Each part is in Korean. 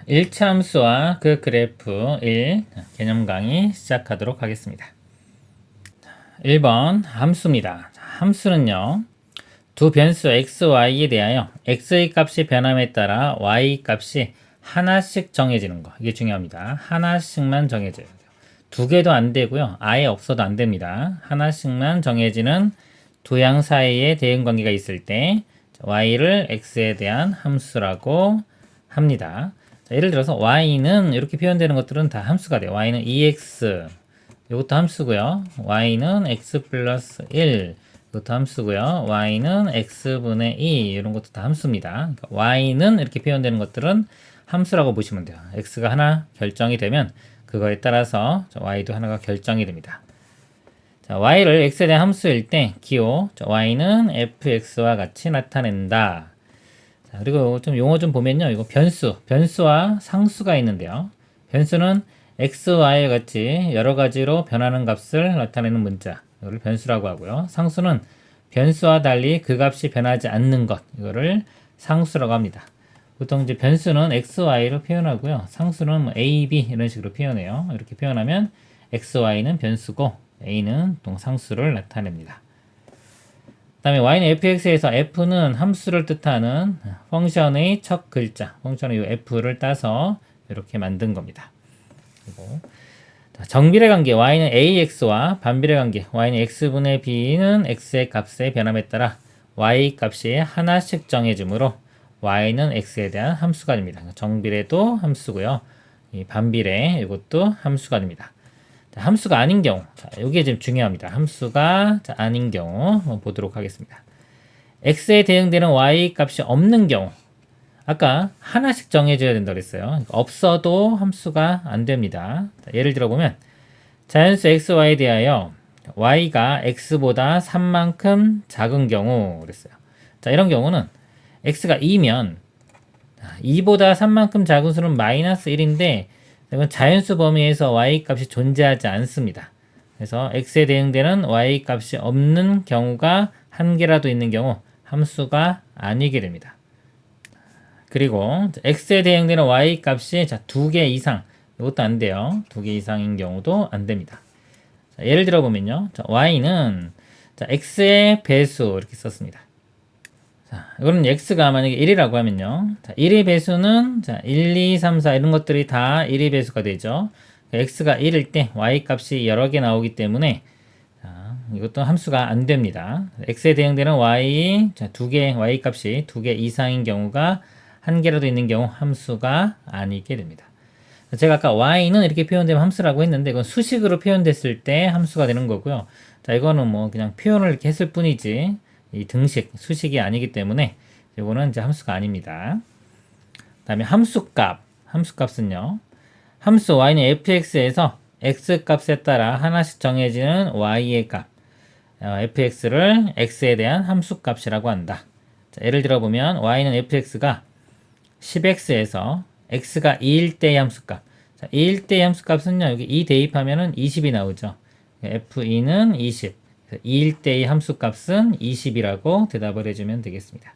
일차 함수와 그 그래프 1 개념 강의 시작하도록 하겠습니다. 1번 함수입니다. 함수는요. 두 변수 x, y에 대하여 x의 값이 변함에 따라 y 값이 하나씩 정해지는 거. 이게 중요합니다. 하나씩만 정해져요. 두 개도 안 되고요. 아예 없어도 안 됩니다. 하나씩만 정해지는 두 양 사이에 대응관계가 있을 때 y를 x에 대한 함수라고 합니다. 자, 예를 들어서 y는 이렇게 표현되는 것들은 다 함수가 돼요. y는 2x 이것도 함수고요. y는 x 플러스 1 이것도 함수고요. y는 x분의 2 이런 것도 다 함수입니다. 그러니까 y는 이렇게 표현되는 것들은 함수라고 보시면 돼요. x가 하나 결정이 되면 그거에 따라서 y도 하나가 결정이 됩니다. 자, y를 x에 대한 함수일 때 기호 y는 fx와 같이 나타낸다. 자, 그리고 좀 용어 좀 보면요. 이거 변수와 상수가 있는데요. 변수는 x, y와 같이 여러 가지로 변하는 값을 나타내는 문자. 이거를 변수라고 하고요. 상수는 변수와 달리 그 값이 변하지 않는 것. 이거를 상수라고 합니다. 보통 이제 변수는 x, y로 표현하고요. 상수는 뭐 a, b 이런 식으로 표현해요. 이렇게 표현하면 x, y는 변수고 a는 동상수를 나타냅니다. 그 다음에 y는 fx에서 f는 함수를 뜻하는 펑션의 첫 글자, 펑션의 이 f를 따서 이렇게 만든 겁니다. 그리고 정비례 관계 y는 ax와 반비례 관계 y는 x분의 b는 x의 값의 변함에 따라 y 값이 하나씩 정해지므로 y는 x에 대한 함수가 됩니다. 정비례도 함수고요. 이 반비례 이것도 함수가 됩니다. 자, 함수가 아닌 경우, 자, 이게 좀 중요합니다. 함수가 아닌 경우 한번 보도록 하겠습니다. x에 대응되는 y 값이 없는 경우, 아까 하나씩 정해줘야 된다고 그랬어요. 그러니까 없어도 함수가 안 됩니다. 자, 예를 들어보면 자연수 x, y에 대하여 y가 x보다 3만큼 작은 경우 그랬어요. 자, 이런 경우는 x가 2면 2보다 3만큼 작은 수는 마이너스 1인데 이건 자연수 범위에서 y 값이 존재하지 않습니다. 그래서 x에 대응되는 y 값이 없는 경우가 한 개라도 있는 경우 함수가 아니게 됩니다. 그리고 x에 대응되는 y 값이 두 개 이상 이것도 안 돼요. 두 개 이상인 경우도 안 됩니다. 자, 예를 들어 보면요. y는 x의 배수 이렇게 썼습니다. 자, 이거는 x가 만약에 1이라고 하면요. 자, 1의 배수는 1, 2, 3, 4 이런 것들이 다 1의 배수가 되죠. x가 1일 때 y 값이 여러 개 나오기 때문에 자, 이것도 함수가 안 됩니다. x에 대응되는 y 두 개 y 값이 두 개 이상인 경우가 한 개라도 있는 경우 함수가 아니게 됩니다. 제가 아까 y는 이렇게 표현되면 함수라고 했는데 이건 수식으로 표현됐을 때 함수가 되는 거고요. 자, 이거는 뭐 그냥 표현을 이렇게 했을 뿐이지 이 등식, 수식이 아니기 때문에 이거는 이제 함수가 아닙니다. 그 다음에 함수값은요. 함수 y는 fx에서 x 값에 따라 하나씩 정해지는 y의 값, fx를 x에 대한 함수값이라고 한다. 자, 예를 들어보면 y는 fx가 10x에서 x가 2일 때의 함수값. 자, 2일 때의 함수값은요. 여기 2 대입하면은 20이 나오죠. f2는 20. 2일 때의 함수값은 20이라고 대답을 해주면 되겠습니다.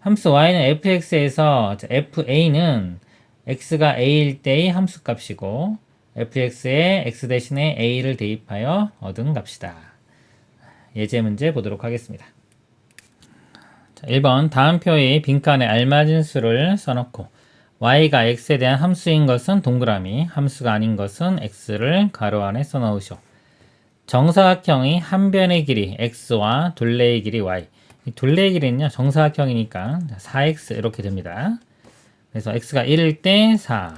함수 y는 fx에서 fa는 x가 a일 때의 함수값이고 fx에 x 대신에 a를 대입하여 얻은 값이다. 예제 문제 보도록 하겠습니다. 자, 1번 다음 표의 빈칸에 알맞은 수를 써놓고 y가 x에 대한 함수인 것은 동그라미, 함수가 아닌 것은 x를 가로 안에 써넣으시오. 정사각형의 한 변의 길이 x와 둘레의 길이 y. 이 둘레의 길이는요, 정사각형이니까 4x 이렇게 됩니다. 그래서 x가 1일 때 4,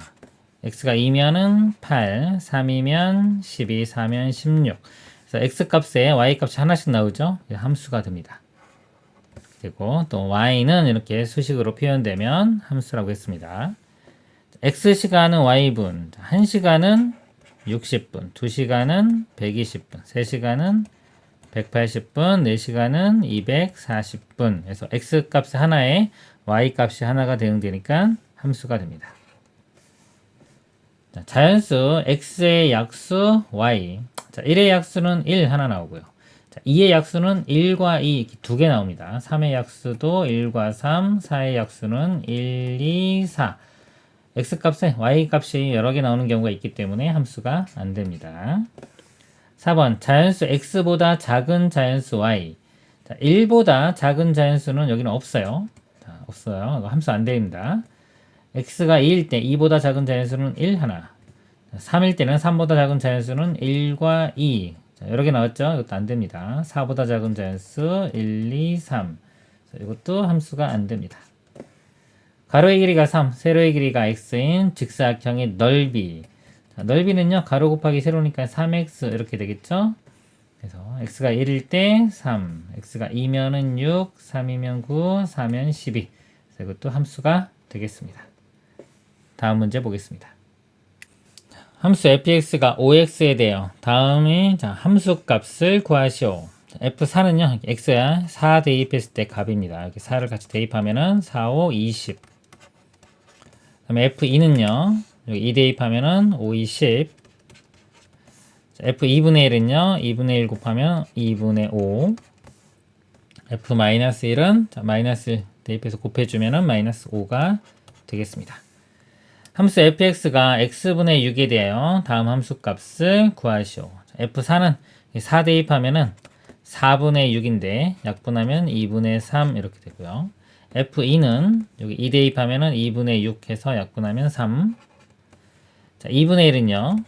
x가 2면은 8, 3이면 12, 4면 16. 그래서 x 값에 y 값이 하나씩 나오죠. 함수가 됩니다. 그리고 또 y는 이렇게 수식으로 표현되면 함수라고 했습니다. x시간은 y분, 1시간은 60분, 2시간은 120분, 3시간은 180분, 4시간은 240분. 그래서 x 값이 하나에 y 값이 하나가 대응되니까 함수가 됩니다. 자, 자연수 x의 약수 y. 자, 1의 약수는 1 하나 나오고요. 자, 2의 약수는 1과 2 두 개 나옵니다. 3의 약수도 1과 3, 4의 약수는 1, 2, 4. x값에 y값이 여러 개 나오는 경우가 있기 때문에 함수가 안 됩니다. 4번 자연수 x보다 작은 자연수 y. 자, 1보다 작은 자연수는 여기는 없어요. 자, 없어요. 이거 함수 안 됩니다. x가 2일 때 2보다 작은 자연수는 1 하나. 3일 때는 3보다 작은 자연수는 1과 2. 자, 여러 개 나왔죠? 이것도 안 됩니다. 4보다 작은 자연수 1, 2, 3. 자, 이것도 함수가 안 됩니다. 가로의 길이가 3, 세로의 길이가 x인 직사각형의 넓이. 자, 넓이는요, 가로 곱하기 세로니까 3x 이렇게 되겠죠? 그래서 x가 1일 때 3, x가 2면은 6, 3이면 9, 4면 12. 그래서 이것도 함수가 되겠습니다. 다음 문제 보겠습니다. 함수 fx가 5x에 대해요. 다음에 자, 함수 값을 구하시오. f4는요, x야 4 대입했을 때 값입니다. 이렇게 4를 같이 대입하면은 4, 5, 20. 그다음에 f2는요, 여기 2 대입하면은 5, 20. f2분의 1은요, 2분의 1 곱하면 2분의 5. f-1은 자, 마이너스 1 대입해서 곱해주면은 마이너스 5가 되겠습니다. 함수 fx가 x분의 6에 대하여 다음 함수 값을 구하시오. f4는 4 대입하면은 4분의 6인데 약분하면 2분의 3 이렇게 되고요. f2는 여기 2 대입하면은 2분의 6 해서 약분하면 3. 자, 2분의 1은요.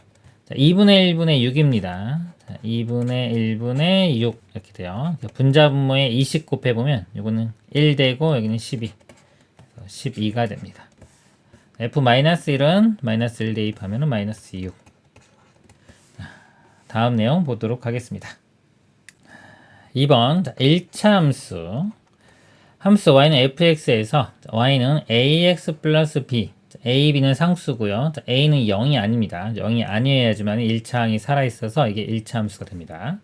자, 2분의 1분의 6입니다. 자, 2분의 1분의 6 이렇게 돼요. 분자분모에 20 곱해보면 이거는 1 되고 여기는 12. 12가 됩니다. f-1은 마이너스 1 대입하면 마이너스 6. 다음 내용 보도록 하겠습니다. 2번 1차 함수. 함수 y는 fx에서 y는 ax 플러스 b. a, b는 상수고요. a는 0이 아닙니다. 0이 아니어야지만 1차 항이 살아있어서 이게 1차 함수가 됩니다.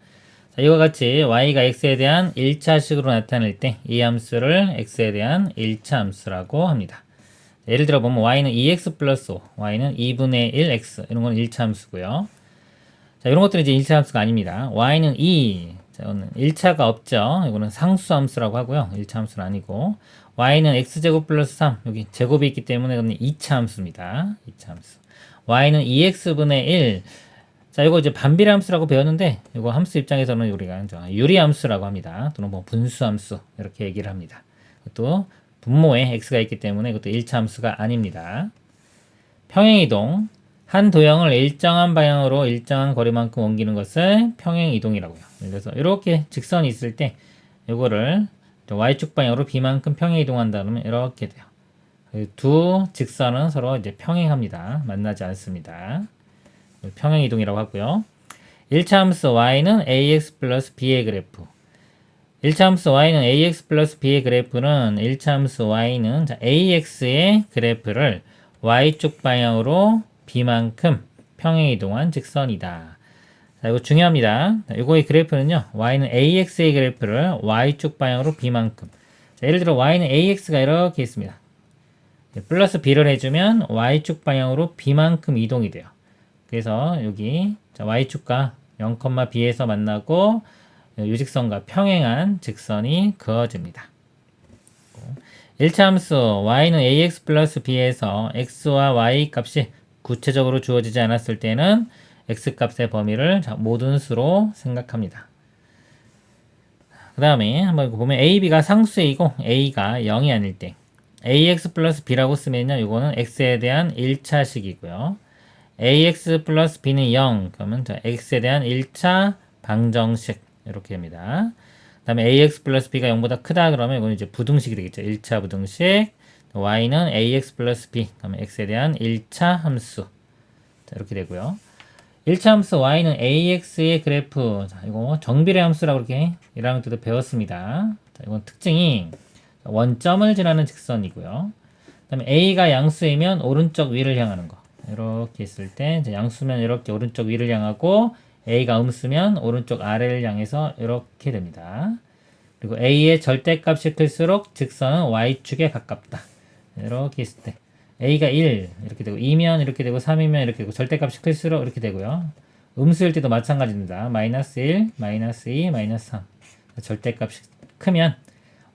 자, 이와 같이 y가 x에 대한 1차식으로 나타낼 때 이 함수를 x에 대한 1차 함수라고 합니다. 예를 들어 보면 y는 2x 플러스 5, y는 2분의 1x 이런 건 1차 함수고요. 자, 이런 것들은 이제 1차 함수가 아닙니다. y는 2, 자, 이거는 1차가 없죠. 이거는 상수 함수라고 하고요. 1차 함수는 아니고 y는 x제곱 플러스 3, 여기 제곱이 있기 때문에 이거는 2차 함수입니다. 2차 함수. y는 2x분의 1. 자, 이거 이제 반비례 함수라고 배웠는데 이거 함수 입장에서는 우리가 유리 함수라고 합니다. 또는 뭐 분수 함수 이렇게 얘기를 합니다. 또 분모에 x가 있기 때문에 이것도 1차 함수가 아닙니다. 평행이동. 한 도형을 일정한 방향으로 일정한 거리만큼 옮기는 것을 평행이동이라고요. 그래서 이렇게 직선이 있을 때 이거를 y축 방향으로 b만큼 평행이동한다면 이렇게 돼요. 두 직선은 서로 이제 평행합니다. 만나지 않습니다. 평행이동이라고 하고요. 1차 함수 y는 ax 플러스 b의 그래프. 1차 함수 y는 ax 플러스 b의 그래프는 1차 함수 y는 ax의 그래프를 y축 방향으로 b만큼 평행이동한 직선이다. 자, 이거 중요합니다. 이거의 그래프는요, y는 ax의 그래프를 y축 방향으로 b만큼. 자, 예를 들어 y는 ax가 이렇게 있습니다. 플러스 b를 해주면 y축 방향으로 b만큼 이동이 돼요. 그래서 여기 y축과 0,b에서 만나고 유직선과 평행한 직선이 그어집니다. 1차 함수 y는 ax 플러스 b에서 x와 y 값이 구체적으로 주어지지 않았을 때는 x값의 범위를 모든 수로 생각합니다. 그 다음에 한번 보면 ab가 상수이고 a가 0이 아닐 때 ax 플러스 b라고 쓰면요, 이거는 x에 대한 1차식이고요. ax 플러스 b는 0, 그러면 x에 대한 1차 방정식 이렇게 됩니다. 그 다음에 ax 플러스 b가 0보다 크다 그러면 이건 이제 부등식이 되겠죠. 1차 부등식. y는 ax 플러스 b, 그러면 x에 대한 1차 함수. 자, 이렇게 되고요. 1차 함수 y는 ax의 그래프. 자, 이거 정비례 함수라고 이렇게 1학년 때도 배웠습니다. 자, 이건 특징이 원점을 지나는 직선이고요. 그 다음에 a가 양수이면 오른쪽 위를 향하는 거. 이렇게 있을 때 양수면 이렇게 오른쪽 위를 향하고 a가 음수면 오른쪽 아래를 향해서 이렇게 됩니다. 그리고 a의 절대값이 클수록 직선은 y축에 가깝다. 이렇게 있을 때 a가 1 이렇게 되고 2면 이렇게 되고 3이면 이렇게 되고 절대값이 클수록 이렇게 되고요. 음수일 때도 마찬가지입니다. 마이너스 1, 마이너스 2, 마이너스 3. 절대값이 크면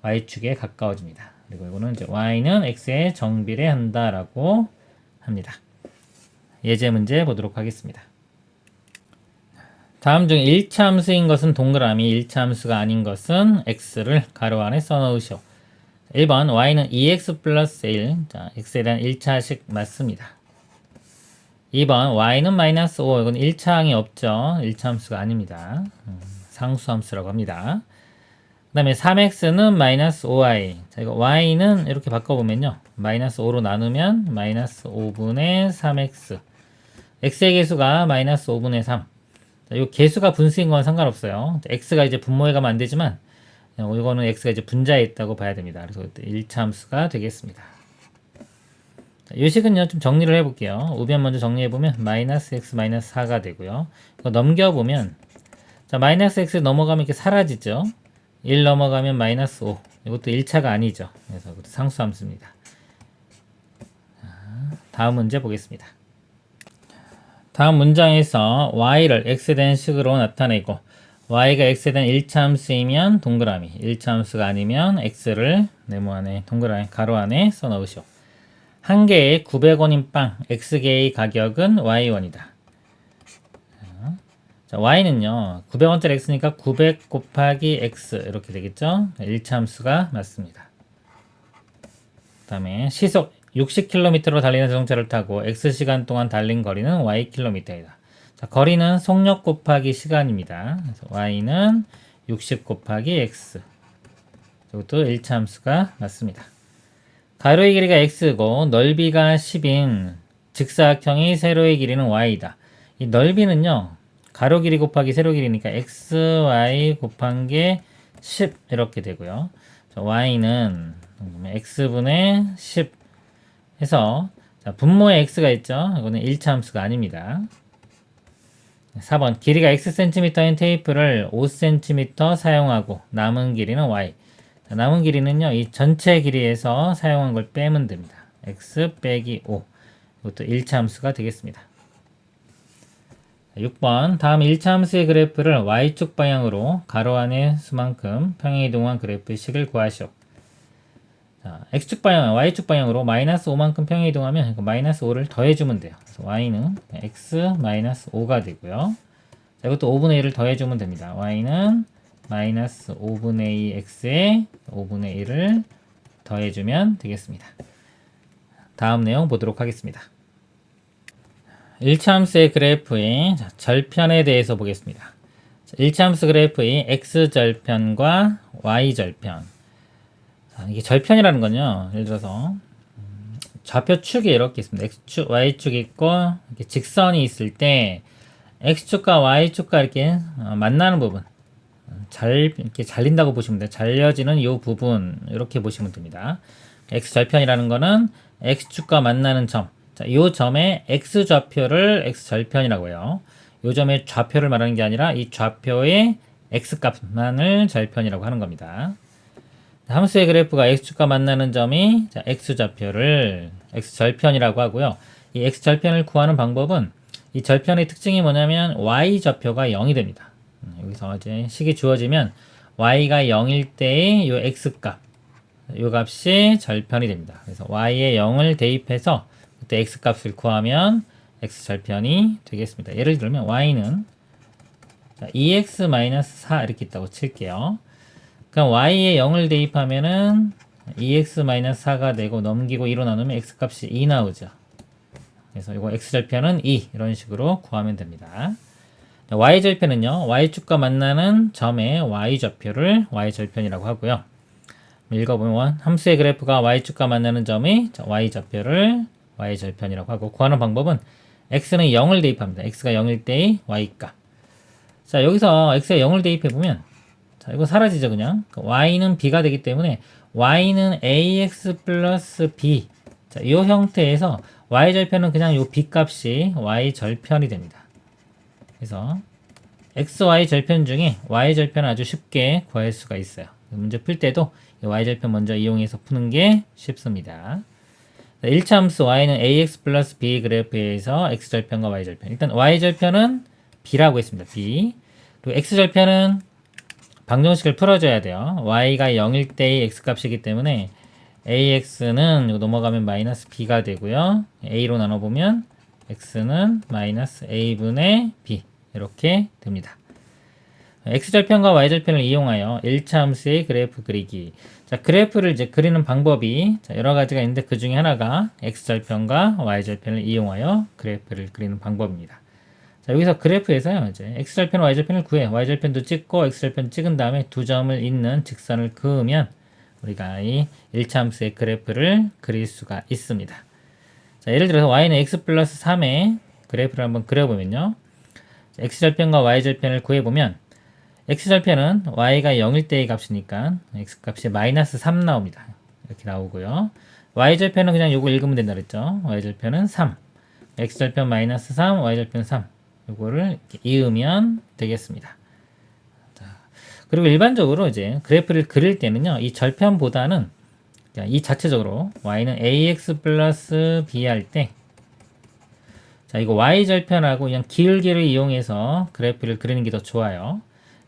y축에 가까워집니다. 그리고 이거는 이제 y는 x에 정비례한다라고 합니다. 예제 문제 보도록 하겠습니다. 다음 중 1차 함수인 것은 동그라미, 1차 함수가 아닌 것은 x를 가로 안에 써놓으시오. 1번 y는 2x 플러스 1, 자, x에 대한 1차식 맞습니다. 2번 y는 마이너스 5, 이건 1차항이 없죠. 1차 함수가 아닙니다. 상수 함수라고 합니다. 그 다음에 3x는 마이너스 5y. 자, 이거 y는 이렇게 바꿔보면요. 마이너스 5로 나누면 마이너스 5분의 3x. x의 개수가 마이너스 5분의 3. 자, 이 개수가 분수인 건 상관없어요. x가 이제 분모에 가면 안 되지만, 이거는 x가 이제 분자에 있다고 봐야 됩니다. 그래서 1차 함수가 되겠습니다. 이 식은요, 좀 정리를 해볼게요. 우변 먼저 정리해보면, 마이너스 x 마이너스 4가 되고요. 이거 넘겨보면, 자, 마이너스 x 넘어가면 이렇게 사라지죠. 1 넘어가면 마이너스 5. 이것도 1차가 아니죠. 그래서 이것도 상수함수입니다. 다음 문제 보겠습니다. 다음 문장에서 y를 x에 대한 식으로 나타내고 y가 x에 대한 1차 함수이면 동그라미, 1차 함수가 아니면 x를 네모 안에 동그라미 가로 안에 써넣으시오. 한 개에 900원인 빵, x개의 가격은 y1이다. 자, y는요, 900원짜리 x니까 900 곱하기 x 이렇게 되겠죠? 1차 함수가 맞습니다. 그 다음에 시속 60km로 달리는 자동차를 타고 x시간 동안 달린 거리는 ykm이다. 자, 거리는 속력 곱하기 시간입니다. 그래서 y는 60 곱하기 x. 이것도 1차 함수가 맞습니다. 가로의 길이가 x고 넓이가 10인 직사각형의 세로의 길이는 y이다. 이 넓이는요, 가로 길이 곱하기 세로 길이니까 xy 곱한 게 10 이렇게 되고요. 자, y는 x분의 10 해서, 자, 분모에 x가 있죠. 이거는 1차 함수가 아닙니다. 4번 길이가 xcm인 테이프를 5cm 사용하고 남은 길이는 y. 자, 남은 길이는요, 이 전체 길이에서 사용한 걸 빼면 됩니다. x 빼기 5. 이것도 1차 함수가 되겠습니다. 6번 다음 1차 함수의 그래프를 y축 방향으로 가로 안의 수만큼 평행이동한 그래프의 식을 구하시오. 자, x축 방향, y축 방향으로 마이너스 5만큼 평행이동하면 마이너스 5를 더해주면 돼요. 그래서 y는 x 마이너스 5가 되고요. 자, 이것도 5분의 1을 더해주면 됩니다. y는 마이너스 5분의 2 x에 5분의 1을 더해주면 되겠습니다. 다음 내용 보도록 하겠습니다. 1차 함수의 그래프의 절편에 대해서 보겠습니다. 1차 함수 그래프의 x절편과 y절편. 이게 절편이라는 건요, 예를 들어서 좌표축이 이렇게 있습니다. x축, y축이 있고 이렇게 직선이 있을 때 x축과 y축과 이렇게 만나는 부분, 이렇게 잘린다고 보시면 돼요. 잘려지는 이 부분 이렇게 보시면 됩니다. x절편이라는 거는 x축과 만나는 점, 자, 이 점의 x좌표를 x절편이라고 해요. 이 점의 좌표를 말하는 게 아니라 이 좌표의 x값만을 절편이라고 하는 겁니다. 함수의 그래프가 x축과 만나는 점이 x좌표를 x절편이라고 하고요. 이 x절편을 구하는 방법은 이 절편의 특징이 뭐냐면 y좌표가 0이 됩니다. 여기서 이제 식이 주어지면 y가 0일 때의 이 x값, 이 값이 절편이 됩니다. 그래서 y에 0을 대입해서 그때 x값을 구하면 x절편이 되겠습니다. 예를 들면 y는 2x-4 이렇게 있다고 칠게요. 그럼 y에 0을 대입하면은 2x-4가 되고 넘기고 2로 나누면 x값이 2 나오죠. 그래서 이거 x절편은 2 이런 식으로 구하면 됩니다. y절편은요, y축과 만나는 점의 y좌표를 y절편이라고 하고요. 읽어보면 함수의 그래프가 y축과 만나는 점의 y좌표를 y절편이라고 하고, 구하는 방법은 x는 0을 대입합니다. x가 0일 때의 y값. 자, 여기서 x에 0을 대입해보면, 자, 이거 사라지죠, 그냥. y는 b가 되기 때문에 y는 ax 플러스 b. 자, 이 형태에서 y절편은 그냥 이 b값이 y절편이 됩니다. 그래서 xy 절편 중에 y절편을 아주 쉽게 구할 수가 있어요. 문제 풀 때도 이 y절편 먼저 이용해서 푸는 게 쉽습니다. 1차 함수 y는 ax 플러스 b 그래프에서 x절편과 y절편. 일단 y절편은 b라고 했습니다. b. 그리고 x절편은 방정식을 풀어줘야 돼요. y가 0일 때의 x값이기 때문에 AX는 넘어가면 마이너스 B가 되고요. A로 나눠보면 X는 마이너스 A분의 B 이렇게 됩니다. X절편과 Y절편을 이용하여 1차 함수의 그래프 그리기. 자, 그래프를 이제 그리는 방법이 여러 가지가 있는데 그 중에 하나가 X절편과 Y절편을 이용하여 그래프를 그리는 방법입니다. 자, 여기서 그래프에서요, 이제 X절편, Y절편을 구해. Y절편도 찍고 X절편 찍은 다음에 두 점을 잇는 직선을 그으면 우리가 이 1차 함수의 그래프를 그릴 수가 있습니다. 자, 예를 들어서 Y는 X 플러스 3의 그래프를 한번 그려보면요. X절편과 Y절편을 구해보면 X절편은 Y가 0일 때의 값이니까 X값이 마이너스 3 나옵니다. 이렇게 나오고요. Y절편은 그냥 요거 읽으면 된다 그랬죠. Y절편은 3. X절편 마이너스 3, Y절편 3. 요거를 이렇게 이으면 되겠습니다. 자, 그리고 일반적으로 이제 그래프를 그릴 때는요. 이 절편보다는 이 자체적으로 Y는 AX 플러스 B 할 때 자, 이거 Y절편하고 그냥 기울기를 이용해서 그래프를 그리는 게 더 좋아요.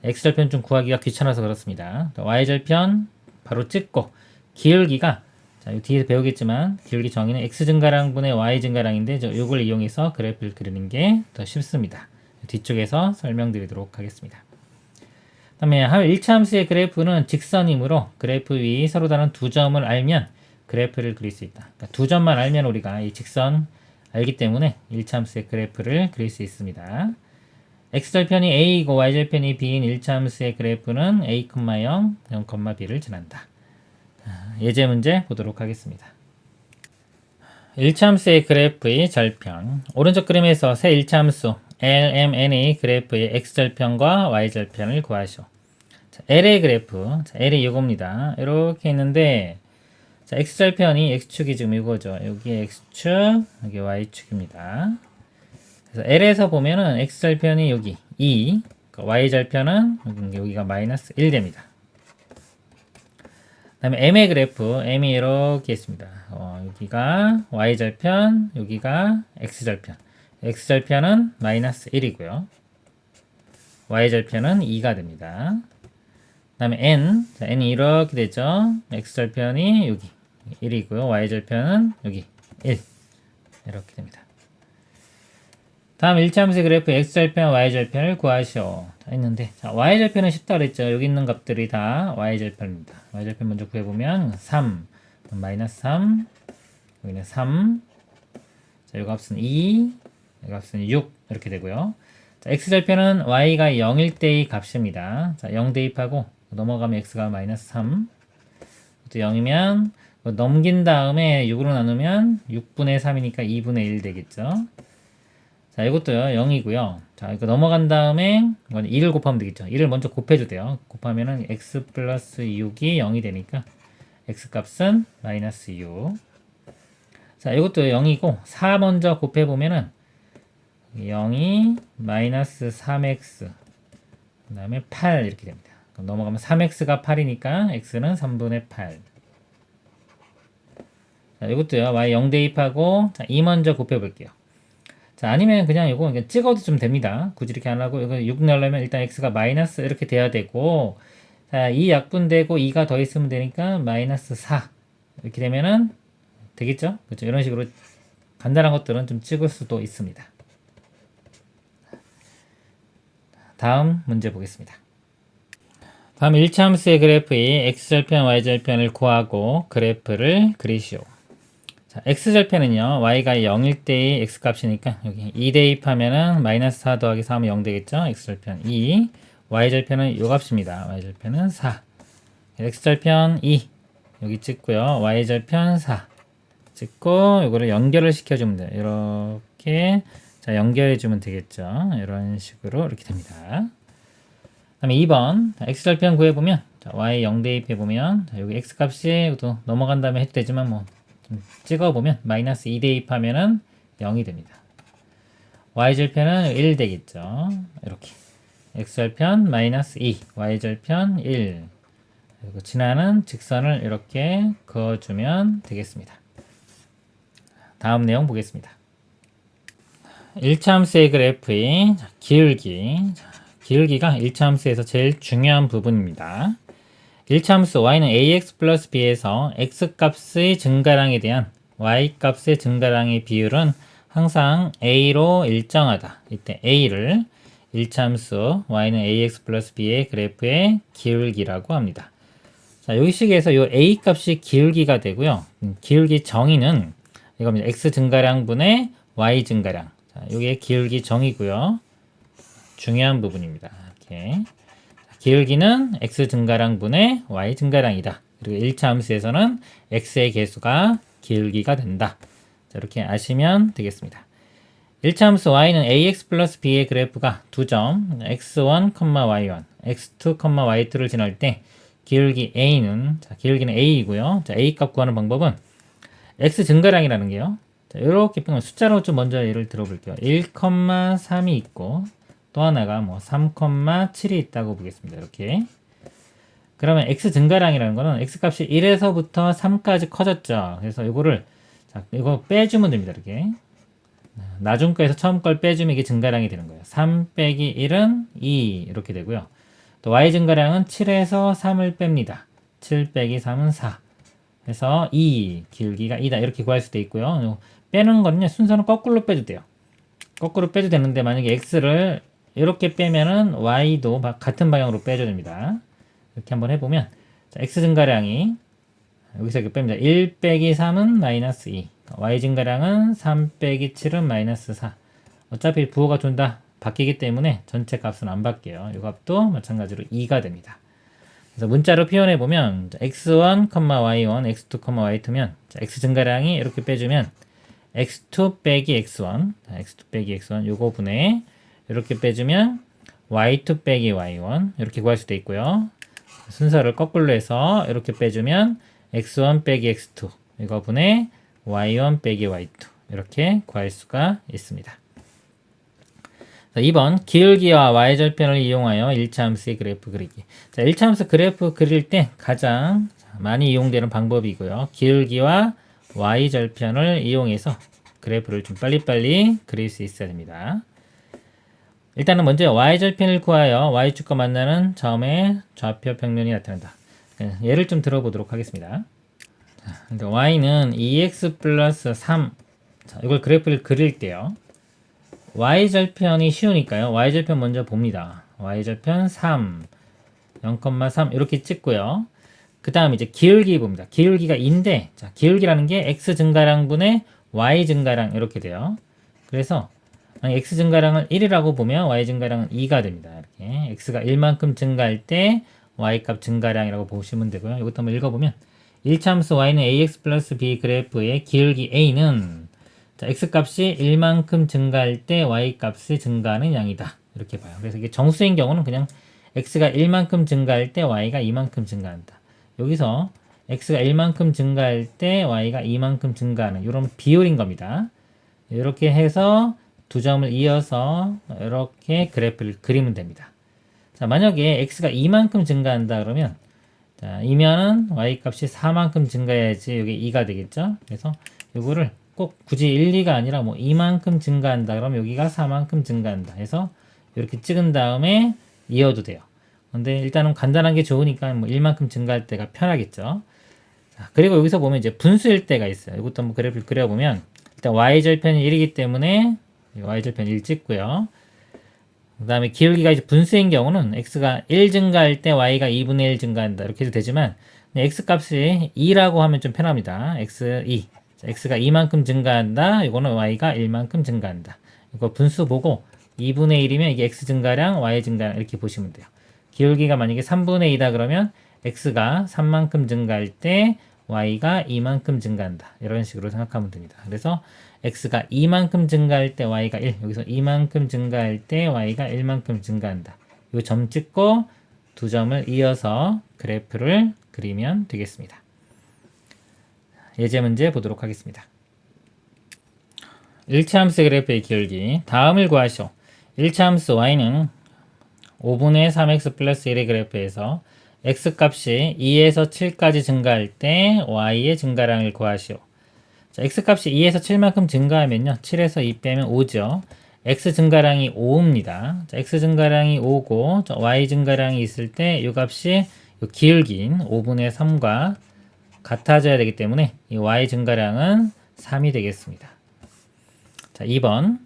X절편 좀 구하기가 귀찮아서 그렇습니다. Y절편 바로 찍고 기울기가 자, 이 뒤에서 배우겠지만 기울기 정의는 X 증가량분의 Y 증가량인데 이걸 이용해서 그래프를 그리는 게 더 쉽습니다. 뒤쪽에서 설명드리도록 하겠습니다. 그 다음에 1차 함수의 그래프는 직선이므로 그래프 위 서로 다른 두 점을 알면 그래프를 그릴 수 있다. 그러니까 두 점만 알면 우리가 이 직선 알기 때문에 1차 함수의 그래프를 그릴 수 있습니다. X절편이 A이고 Y절편이 B인 1차 함수의 그래프는 A, 0, 0,B를 지난다. 예제 문제 보도록 하겠습니다. 1차 함수의 그래프의 절편. 오른쪽 그림에서 새 1차 함수 LMN의 그래프의 X절편과 Y절편을 구하시오. 자, L의 그래프, 자, L이 이겁니다. 이렇게 있는데 자, X절편이 X축이 지금 이거죠. 여기 X축, 여기 Y축입니다. 그래서 L에서 보면은 X절편이 여기 2, Y절편은 여기가 마이너스 1 됩니다. 그 다음에 M의 그래프, M이 이렇게 있습니다. 여기가 Y절편, 여기가 X절편. X절편은 마이너스 1이고요. Y절편은 2가 됩니다. 그 다음에 N, 자, N이 이렇게 되죠. X절편이 여기 1이고요. Y절편은 여기 1. 이렇게 됩니다. 다음 1차 함수의 그래프 X절편, Y절편을 구하시오. 자, 했는데, 자, Y절편은 쉽다 그랬죠. 여기 있는 값들이 다 Y절편입니다. Y절편 먼저 구해보면 3, 마이너스 3, 여기는 3, 자, 이 값은 2, 이 값은 6, 이렇게 되고요. 자, X절편은 Y가 0일 때의 값입니다. 자, 0 대입하고 넘어가면 X가 마이너스 3, 또 0이면 넘긴 다음에 6으로 나누면 6분의 3이니까 2분의 1 되겠죠. 자, 이것도요, 0이고요. 자, 이거 넘어간 다음에, 이건 2를 곱하면 되겠죠. 2를 먼저 곱해도 돼요. 곱하면은 x 플러스 6이 0이 되니까, x 값은 마이너스 6. 자, 이것도 0이고, 4 먼저 곱해보면은, 0이 마이너스 3x, 그 다음에 8 이렇게 됩니다. 그럼 넘어가면 3x가 8이니까, x는 3분의 8. 자, 이것도요, y 0 대입하고, 자, 2 먼저 곱해볼게요. 자, 아니면 그냥 이거 찍어도 좀 됩니다. 굳이 이렇게 안 하고, 이거 6 넣으려면 일단 x가 마이너스 이렇게 돼야 되고, 자, 2 약분되고 2가 더 있으면 되니까 마이너스 4. 이렇게 되면은 되겠죠? 그렇죠? 이런 식으로 간단한 것들은 좀 찍을 수도 있습니다. 다음 문제 보겠습니다. 다음 1차 함수의 그래프의 x절편, y절편을 구하고 그래프를 그리시오. 자, x절편은요, y가 0일 때의 x값이니까 여기 2 대입하면은 마이너스 4 더하기 4 하면 0 되겠죠? x절편 2, y절편은 요 값입니다. y절편은 4. x절편 2 여기 찍고요. y절편 4 찍고 요거를 연결을 시켜주면 돼요. 이렇게 자, 연결해주면 되겠죠? 이런 식으로 이렇게 됩니다. 그 다음에 2번 x절편 구해보면 자, y 0 대입해보면 자, 여기 x값이 또 넘어간 다음에 해도 되지만 뭐 찍어보면 마이너스 2 대입하면은 0이 됩니다. y절편은 1 되겠죠. 이렇게 x절편 마이너스 2, y절편 1. 그리고 지나는 직선을 이렇게 그어주면 되겠습니다. 다음 내용 보겠습니다. 1차 함수의 그래프의 기울기. 기울기가 1차 함수에서 제일 중요한 부분입니다. 1차함수 y는 ax 플러스 b에서 x값의 증가량에 대한 y값의 증가량의 비율은 항상 a로 일정하다. 이때 a를 1차함수 y는 ax 플러스 b의 그래프의 기울기라고 합니다. 자, 여기 식에서 요 a 값이 기울기가 되고요. 기울기 정의는 이겁니다. x 증가량분의 y 증가량. 자, 요게 기울기 정의고요. 중요한 부분입니다. 이렇게. 기울기는 x 증가량분의 y 증가량이다. 그리고 1차 함수에서는 x의 개수가 기울기가 된다. 자, 이렇게 아시면 되겠습니다. 1차 함수 y는 ax 플러스 b의 그래프가 두 점 x1, y1, x2, y2를 지날 때 기울기 a는 기울기는 a이고요. 자, a 값 구하는 방법은 x 증가량이라는 게요. 자, 이렇게 숫자로 좀 먼저 예를 들어볼게요. 1,3이 있고 또 하나가 뭐 3,7이 있다고 보겠습니다. 이렇게. 그러면 x 증가량이라는 거는 x 값이 1에서부터 3까지 커졌죠. 그래서 이거를 이거 빼주면 됩니다. 이렇게. 나중 거에서 처음 걸 빼주면 이게 증가량이 되는 거예요. 3 빼기 1은 2 이렇게 되고요. 또 y 증가량은 7에서 3을 뺍니다. 7 빼기 3은 4. 그래서 2 기울기가 2다 이렇게 구할 수도 있고요. 빼는 거는요 순서는 거꾸로 빼도 돼요. 거꾸로 빼도 되는데 만약에 x를 이렇게 빼면은 y도 같은 방향으로 빼줘야 됩니다. 이렇게 한번 해보면 자, x 증가량이 여기서 이렇게 뺍니다. 1 빼기 3은 마이너스 2 y 증가량은 3 빼기 7은 마이너스 4 어차피 부호가 좀 다 바뀌기 때문에 전체 값은 안 바뀌어요. 이 값도 마찬가지로 2가 됩니다. 그래서 문자로 표현해보면 x1, y1, x2, y2면 x 증가량이 이렇게 빼주면 x2 빼기 x1 x2 빼기 x1 요거 분에 이렇게 빼주면 y2 빼기 y1 이렇게 구할 수도 있고요. 순서를 거꾸로 해서 이렇게 빼주면 x1 빼기 x2 이거 분에 y1 빼기 y2 이렇게 구할 수가 있습니다. 2번 기울기와 y절편을 이용하여 1차 함수의 그래프 그리기. 자, 1차 함수 그래프 그릴 때 가장 많이 이용되는 방법이고요. 기울기와 y절편을 이용해서 그래프를 좀 빨리빨리 그릴 수 있어야 됩니다. 일단은 먼저 y절편을 구하여 y축과 만나는 점의 좌표 평면이 나타난다. 예를 좀 들어보도록 하겠습니다. 자, y는 2x 플러스 3 자, 이걸 그래프를 그릴 때요. y절편이 쉬우니까요. y절편 먼저 봅니다. y절편 3 0,3 이렇게 찍고요. 그 다음 이제 기울기 봅니다. 기울기가 2인데 자, 기울기라는 게 x 증가량분의 y 증가량 이렇게 돼요. 그래서 x 증가량을 1이라고 보면 y 증가량은 2가 됩니다. 이렇게 x가 1만큼 증가할 때 y 값 증가량이라고 보시면 되고요. 이것도 한번 읽어보면 1차 함수 y는 ax 플러스 b 그래프의 기울기 a는 자, x 값이 1만큼 증가할 때 y 값이 증가하는 양이다. 이렇게 봐요. 그래서 이게 정수인 경우는 그냥 x가 1만큼 증가할 때 y가 2만큼 증가한다. 여기서 x가 1만큼 증가할 때 y가 2만큼 증가하는 이런 비율인 겁니다. 이렇게 해서 두 점을 이어서 이렇게 그래프를 그리면 됩니다. 자, 만약에 x가 2만큼 증가한다 그러면 자, 이면은 y 값이 4만큼 증가해야지 이게 2가 되겠죠. 그래서 이거를 꼭 굳이 1, 2가 아니라 뭐 2만큼 증가한다 그러면 여기가 4만큼 증가한다 해서 이렇게 찍은 다음에 이어도 돼요. 근데 일단은 간단한 게 좋으니까 뭐 1만큼 증가할 때가 편하겠죠. 자, 그리고 여기서 보면 이제 분수일 때가 있어요. 이것도 한번 그래프를 그려보면 일단 y절편이 1이기 때문에 y절편 1 찍고요. 그 다음에 기울기가 이제 분수인 경우는 x가 1 증가할 때 y가 2분의 1 증가한다 이렇게 해도 되지만 x 값이 2라고 하면 좀 편합니다. x2 x가 2만큼 증가한다. 이거는 y가 1만큼 증가한다. 이거 분수 보고 2분의 1이면 이게 x 증가량, y 증가량 이렇게 보시면 돼요. 기울기가 만약에 3분의 2다 그러면 x가 3만큼 증가할 때 y가 2만큼 증가한다. 이런 식으로 생각하면 됩니다. 그래서 x가 2만큼 증가할 때 y가 1, 여기서 2만큼 증가할 때 y가 1만큼 증가한다. 이 점 찍고 두 점을 이어서 그래프를 그리면 되겠습니다. 예제 문제 보도록 하겠습니다. 1차 함수 그래프의 기울기 다음을 구하시오. 1차 함수 y는 5분의 3x 플러스 1의 그래프에서 x값이 2에서 7까지 증가할 때 y의 증가량을 구하시오. 자, x값이 2에서 7만큼 증가하면요. 7에서 2 빼면 5죠. x 증가량이 5입니다. 자, x 증가량이 5고 y 증가량이 있을 때 이 값이 그 기울긴 5분의 3과 같아져야 되기 때문에 이 y 증가량은 3이 되겠습니다. 자, 2번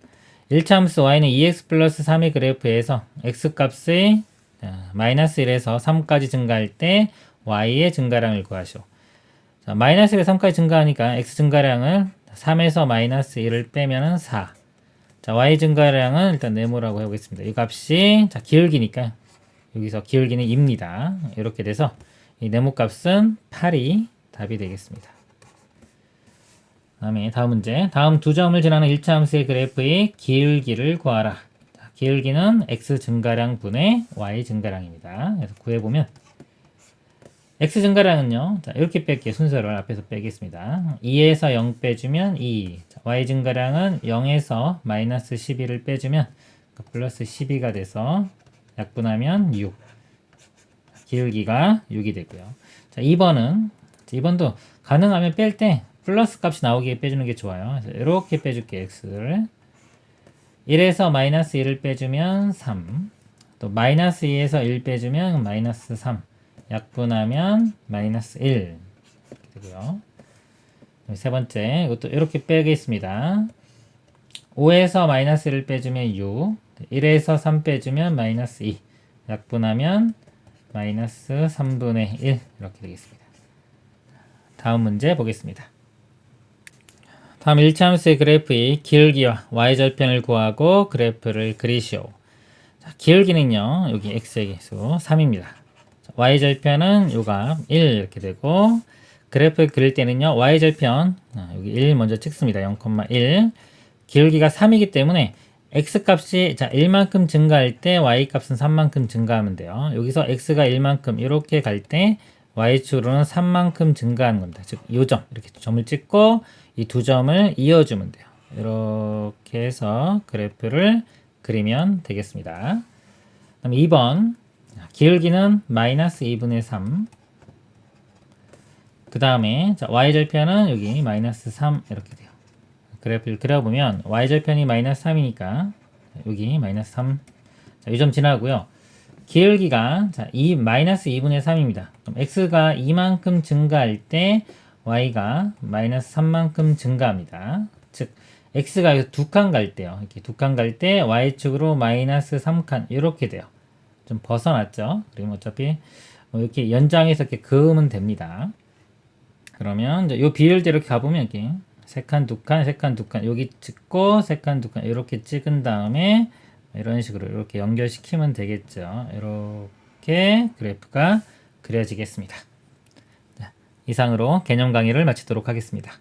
1차 함수 y는 2x 플러스 3의 그래프에서 x 값이 마이너스 1에서 3까지 증가할 때 y의 증가량을 구하시오. 자, 마이너스 1에서 3까지 증가하니까 x 증가량을 3에서 마이너스 1을 빼면은 4. 자, y 증가량은 일단 네모라고 해보겠습니다. 이 값이 자, 기울기니까 여기서 기울기는 2입니다. 이렇게 돼서 이 네모 값은 8이 답이 되겠습니다. 다음에 다음 문제. 다음 두 점을 지나는 1차 함수의 그래프의 기울기를 구하라. 자, 기울기는 x 증가량 분의 y 증가량입니다. 그래서 구해보면 x 증가량은요. 자, 이렇게 뺄게요. 순서를 앞에서 빼겠습니다. 2에서 0 빼주면 2. 자, y 증가량은 0에서 마이너스 12를 빼주면 플러스 12가 돼서 약분하면 6. 기울기가 6이 되고요. 자, 2번도 가능하면 뺄 때 플러스 값이 나오게 빼주는 게 좋아요. 그래서 이렇게 빼줄게요. x를 1에서 마이너스 1을 빼주면 3. 또 마이너스 2에서 1 빼주면 마이너스 3. 약분하면 마이너스 1 이렇게 되고요. 세 번째 이것도 이렇게 빼겠습니다. 5에서 마이너스 1을 빼주면 6. 1에서 3 빼주면 마이너스 2. 약분하면 마이너스 3분의 1 이렇게 되겠습니다. 다음 문제 보겠습니다. 다음 1차 함수의 그래프의 기울기와 y절편을 구하고 그래프를 그리시오. 자, 기울기는요. 여기 x의 수 3입니다. y절편은 요값 1 이렇게 되고 그래프를 그릴 때는요. y절편 여기 1 먼저 찍습니다. 0,1 기울기가 3이기 때문에 x값이 자 1만큼 증가할 때 y값은 3만큼 증가하면 돼요. 여기서 x가 1만큼 이렇게 갈 때 y축으로는 3만큼 증가하는 겁니다. 즉 요점 이렇게 점을 찍고 이 두 점을 이어주면 돼요. 이렇게 해서 그래프를 그리면 되겠습니다. 그다음 2번 기울기는 마이너스 2분의 3. 그 다음에 y절편은 여기 마이너스 3 이렇게 돼요. 그래프를 그려보면 y절편이 마이너스 3이니까 여기 마이너스 3. 자, 이 점 지나고요. 기울기가 마이너스 2분의 3입니다. 그럼 x가 2만큼 증가할 때 y가 마이너스 3만큼 증가합니다. 즉 x가 두 칸 갈 때요. 이렇게 두 칸 갈 때 y축으로 마이너스 3칸 이렇게 돼요. 좀 벗어났죠. 그리고 어차피 이렇게 연장해서 이렇게 그으면 됩니다. 그러면 이 비율대로 이렇게 가보면 이렇게 세 칸, 두 칸, 세 칸, 두 칸 여기 찍고 세 칸, 두 칸 이렇게 찍은 다음에 이런 식으로 이렇게 연결시키면 되겠죠. 이렇게 그래프가 그려지겠습니다. 자, 이상으로 개념 강의를 마치도록 하겠습니다.